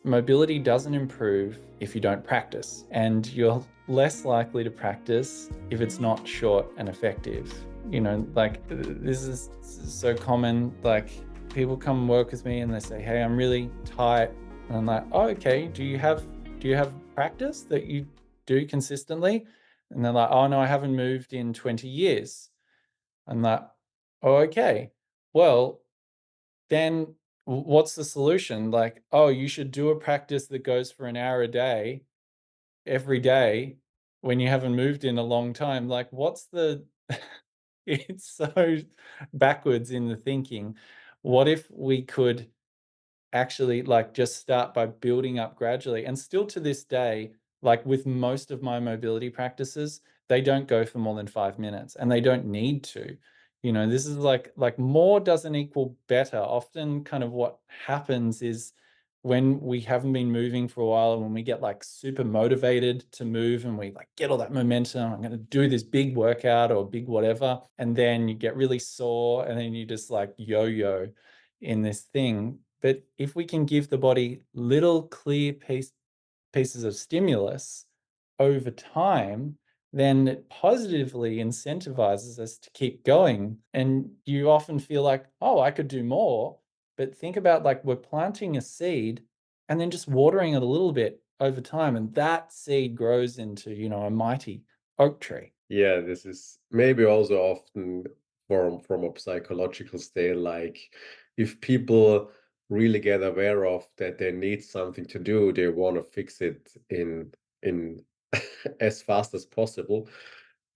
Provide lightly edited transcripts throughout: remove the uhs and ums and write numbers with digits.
mobility doesn't improve if you don't practice, and you're less likely to practice if it's not short and effective. Like this is so common. Like people come and work with me and they say, "Hey, I'm really tight," and I'm like, "Oh, okay. Do you have practice that you do consistently?" And they're like, "Oh no, I haven't moved in 20 years." I'm like, "Oh, okay. Well, then what's the solution? Like, oh, you should do a practice that goes for an hour a day every day when you haven't moved in a long time. Like, what's the it's so backwards in the thinking. What if we could actually like just start by building up gradually? And still to this day, like with most of my mobility practices, they don't go for more than 5 minutes and they don't need to. This is like more doesn't equal better. Often kind of what happens is when we haven't been moving for a while and when we get like super motivated to move and we like get all that momentum, I'm going to do this big workout or big whatever, and then you get really sore and then you just like yo-yo in this thing. But if we can give the body little clear pieces of stimulus over time, then it positively incentivizes us to keep going. And you often feel like, oh, I could do more. But think about like we're planting a seed and then just watering it a little bit over time. And that seed grows into, a mighty oak tree. Yeah, this is maybe also often from a psychological state, like if people really get aware of that they need something to do, they want to fix it in as fast as possible.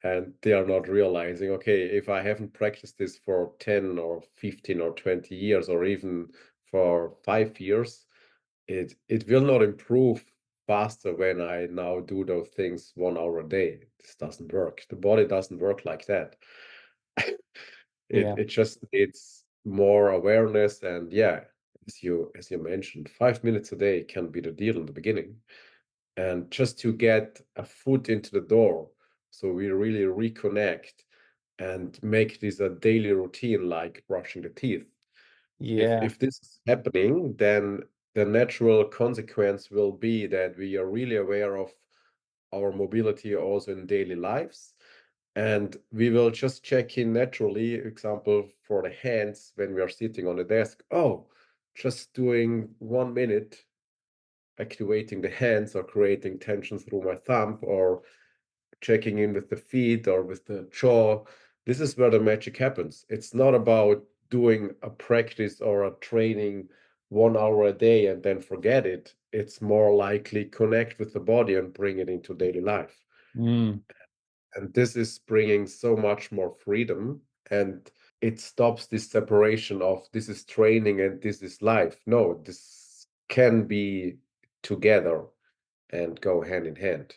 And they are not realizing, okay, if I haven't practiced this for 10 or 15 or 20 years, or even for 5 years, it will not improve faster when I now do those things 1 hour a day. This doesn't work. The body doesn't work like that. It Yeah. it just needs more awareness, and yeah, as you mentioned, 5 minutes a day can be the deal in the beginning. And just to get a foot into the door, so we really reconnect and make this a daily routine like brushing the teeth. if Yeah. if this is happening, then the natural consequence will be that we are really aware of our mobility also in daily lives, and we will just check in naturally. Example for the hands, when we are sitting on the desk, oh, just doing 1 minute, activating the hands or creating tension through my thumb, or checking in with the feet or with the jaw. This is where the magic happens. It's not about doing a practice or a training 1 hour a day and then forget it. It's more likely connect with the body and bring it into daily life. Mm. And this is bringing so much more freedom, and it stops this separation of this is training and this is life. No, this can be together and go hand in hand.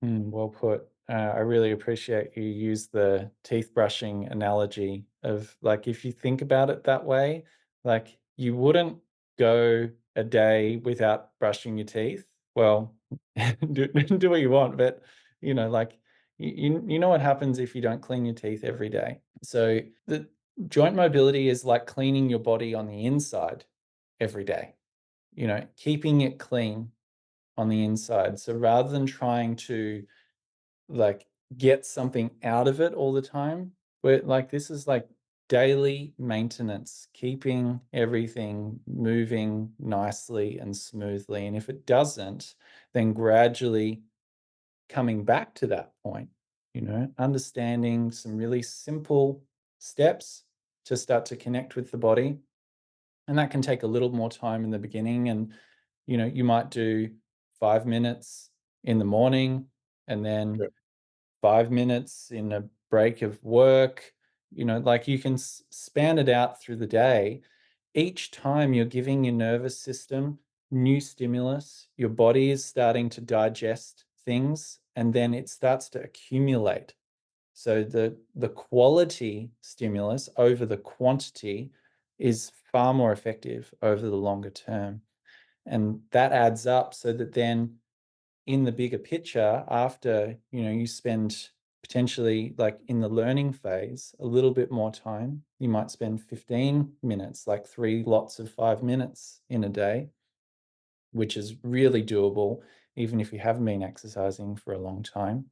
Well put. I really appreciate you use the teeth brushing analogy of like if you think about it that way, like you wouldn't go a day without brushing your teeth. Well, do what you want, but like you know what happens if you don't clean your teeth every day. So the joint mobility is like cleaning your body on the inside every day. Keeping it clean on the inside. So rather than trying to like get something out of it all the time, we're like this is like daily maintenance, keeping everything moving nicely and smoothly. And if it doesn't, then gradually coming back to that point, understanding some really simple steps to start to connect with the body. And that can take a little more time in the beginning. And, you might do 5 minutes in the morning and then 5 minutes in a break of work. Like you can span it out through the day. Each time you're giving your nervous system new stimulus, your body is starting to digest things and then it starts to accumulate. So the quality stimulus over the quantity is far more effective over the longer term. And that adds up so that then in the bigger picture, after, you spend potentially like in the learning phase, a little bit more time, you might spend 15 minutes, like 3 lots of 5 minutes in a day. which is really doable, even if you haven't been exercising for a long time.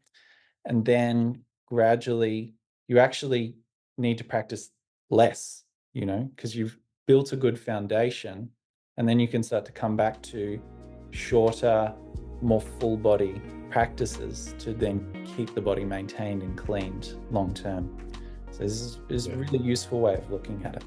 And then gradually, you actually need to practice less, because you've built a good foundation. And then you can start to come back to shorter, more full body practices to then keep the body maintained and cleaned long term. So this is a Yeah. really useful way of looking at it.